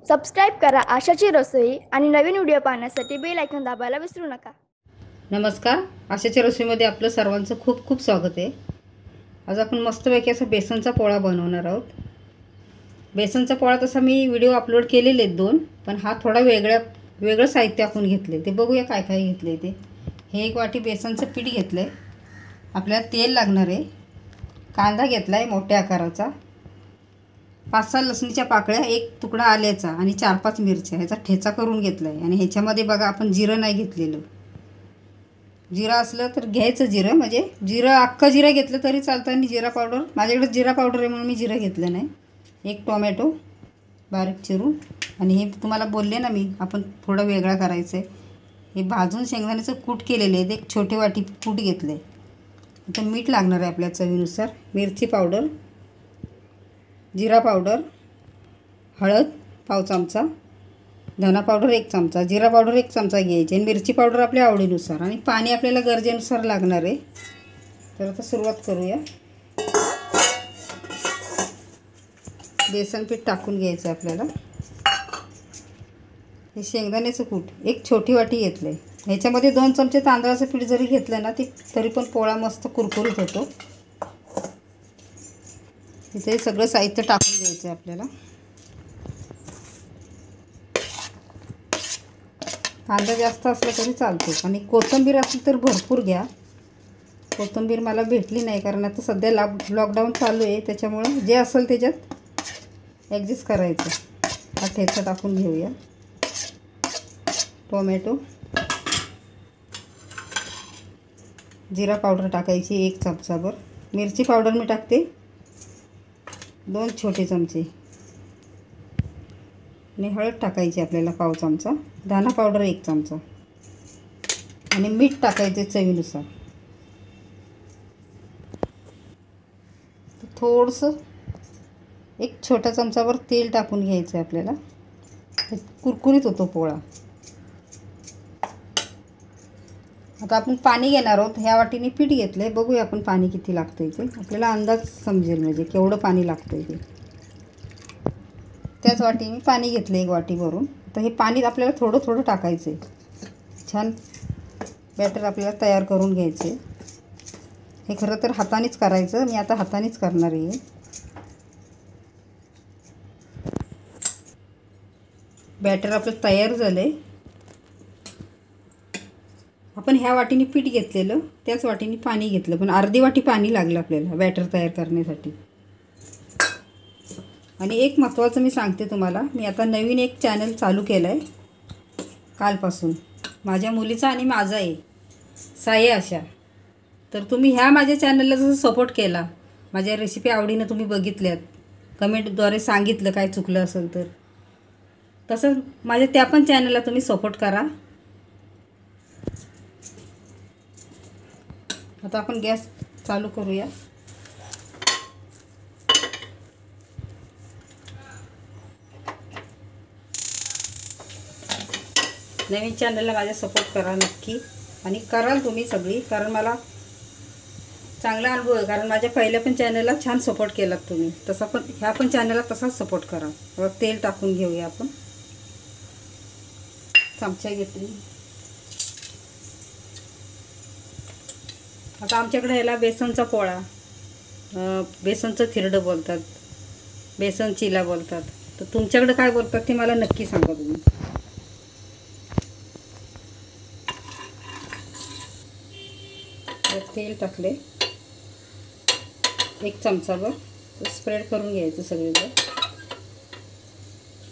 Subscribe करा आशाची रसोई आणि नवीन video पाहण्यासाठी बेल आयकॉन दाबायला विसरू नका। नमस्कार, आशाच्या रसोईमध्ये आपलं सर्वांचं खूप खूप स्वागत आहे। आज आपण मस्तपैकी असा बेसनचा पोळा बनवणार आहोत। बेसनचा पोळा तसा मी व्हिडिओ अपलोड केलेले आहेत 2, पण हा थोडा वेगळं साहित्य आपण घेतले ते बघूया काय काय घेतले ते। हे 1 वाटी बेसनचं पीठ घेतलंय, आपल्याला तेल लागणार आहे, कांदा घेतलाय मोठ्या आकाराचा, 5-6 लसणीच्या पाकळ्या, 1 तुकडा आल्याचा आणि 4-5 मिरच्या, ह्याचा ठेचा करून घेतलाय। आणि ह्याच्यामध्ये बघा आपण जिरं नाही घेतलेलं, जिरा असलं तर घ्यायचं जिरं, म्हणजे जिरं अख्खं जिरं घेतलं तरी चालतं आणि जिरा पावडर, माझ्याकडे जिरा पावडर आहे म्हणून मी जिरं घेतलं नाही। 1 टोमॅटो बारीक चिरून, आणि हे तुम्हाला बोलले ना मी आपण थोडं वेगळा करायचं आहे। हे भाजून शेंगदाण्याचं कूट केलेले आहे, 1 छोटे वाटी कूट घेतले। आता मीठ लागणार आहे आपल्या चवीनुसार, मिरची पावडर, जिरा पावडर, हळद पाव चमचा, धना पावडर 1 चमचा, जिरा पावडर 1 चमचा घ्यायची आणि मिरची पावडर आपल्या आवडीनुसार, आणि पाणी आपल्याला गरजेनुसार लागणार आहे। तर आता सुरुवात करूया। बेसन पीठ टाकून घ्यायचं आपल्याला। हे शेंगदाण्याचं कूट 1 छोटी वाटी घेतलं आहे, ह्याच्यामध्ये 2 चमचे तांदळाचं पीठ जरी घेतलं ना तरी पण पोळा मस्त कुरकुरीत होतो। इथे सगळं साहित्य टाकून घ्यायचं आहे आपल्याला। कांदा जास्त असला तरी चालतो, आणि कोथिंबीर असली तर भरपूर घ्या। कोथिंबीर मला भेटली नाही कारण आता सध्या लॉकडाऊन चालू आहे, त्याच्यामुळे जे असेल त्याच्यात ॲडजस्ट करायचं। हा ठेचा टाकून घेऊया, टोमॅटो, जिरा पावडर टाकायची 1 चमचाभर, मिरची पावडर मी टाकते 2 छोटे चमचे, आणि हळद टाकायची आपल्याला पाव चमचा, धना पावडर 1 चमचा, आणि मीठ टाकायचे चवीनुसार। थोडंसं 1 छोटा चमचाभर तेल टाकून घ्यायचं आहे आपल्याला, कुरकुरीत होतो पोळा। आता आपण पाणी घेणार आहोत, ह्या वाटीने पीठ घेतलं आहे, बघूया आपण पाणी किती लागतं ते, आपल्याला अंदाज समजेल म्हणजे केवढं पाणी लागतं ते। त्याच वाटीने पाणी घेतलं 1 वाटी भरून। तर हे पाणी आपल्याला थोडं थोडं टाकायचं आहे। छान बॅटर आपल्याला तयार करून घ्यायचं आहे। हे खरं तर हातानेच करायचं, मी आता हातानेच करणार आहे। बॅटर आपलं तयार झालं आहे। आपण ह्या वाटीने पीठ घेतलेलं त्याच वाटीने पाणी घेतलं, पण अर्धी वाटी पाणी लागलं आपल्याला बॅटर तयार करण्यासाठी। आणि एक महत्त्वाचं मी सांगते तुम्हाला, मी आता नवीन एक चॅनल चालू केलं आहे कालपासून, माझ्या मुलीचा आणि माझा आहे, साई आशा। तर तुम्ही ह्या माझ्या चॅनलला जसं सपोर्ट केला, माझ्या रेसिपी आवडीनं तुम्ही बघितल्यात, कमेंटद्वारे सांगितलं काय चुकलं असेल तर, तसं माझ्या त्या पण चॅनलला तुम्ही सपोर्ट करा। आता आपण गॅस चालू करूया। नवीन चॅनलला माझ्या सपोर्ट करा नक्की, आणि कराल तुम्ही सगळी, कारण मला चांगला अनुभव आहे, कारण माझ्या पहिल्या पण चॅनलला छान सपोर्ट केलात तुम्ही, तसा पण ह्या पण चॅनलला तसाच सपोर्ट करा। बघा तेल टाकून घेऊया आपण, चमचा घेतली। आता आमच्याकडे ह्याला बेसनचा पोळा, बेसनचं थिरडं बोलतात, बेसन चिला बोलतात, तर तुमच्याकडे काय बोलतात ते मला नक्की सांगा तुम्ही। तेल टाकले 1 चमचाभर, स्प्रेड करून घ्यायचं सगळीकडे।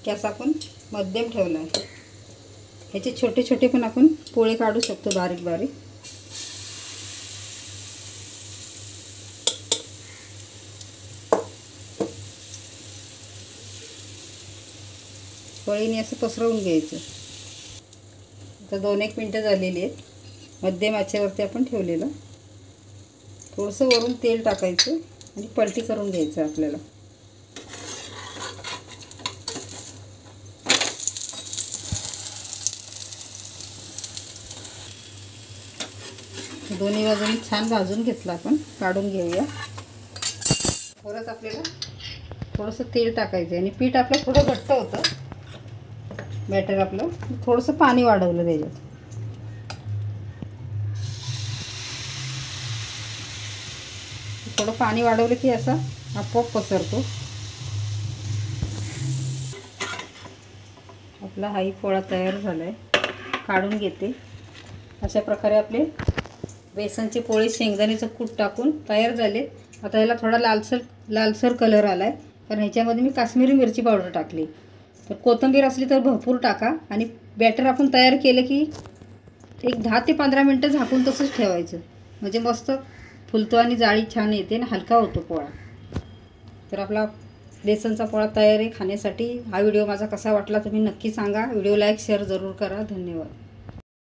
गॅस आपण मध्यम ठेवला आहे, ह्याचे छोटे छोटे पण आपण पोळे काढू शकतो बारीक बारीक। पोळीने असं पसरवून घ्यायचं। आता 2-1 मिनटं झालेली आहेत, मध्यम आचेवरती आपण ठेवलेलं। थोडंसं वरून तेल टाकायचं आणि पलटी करून घ्यायचं आपल्याला। दोन्ही बाजूंनी छान भाजून घेतलं आपण, काढून घेऊया। परत आपल्याला थोडंसं तेल टाकायचं, आणि पीठ आपलं थोडं घट्ट होतं बॅटर आपलं थोडंसं पाणी वाढवलं त्याच्यात. थोडं पाणी वाढवलं की असा आपोआप पसरतो. आपला हाही पोळा तयार झाला आहे. काढून घेते. अशा प्रकारे आपले बेसनचे पोळे शेंगदाण्याचं कूट टाकून तयार झाले. आता याला थोडा लालसर कलर आला आहे, कारण ह्याच्यामध्ये मी काश्मीरी मिरची पावडर टाकली. तर कोथिंबीर असली तर भरपूर टाका. आणि बॅटर आपण तयार केलं की एक 10 ते 15 मिनटं झाकून तसंच ठेवायचं, म्हणजे मस्त फुलतो आणि जाळी छान येते आणि हलका होतो पोळा. तर आपला बेसनचा पोळा तयार आहे खाण्यासाठी. हा व्हिडिओ माझा कसा वाटला तुम्ही नक्की सांगा. व्हिडिओ लाईक शेअर जरूर करा. धन्यवाद.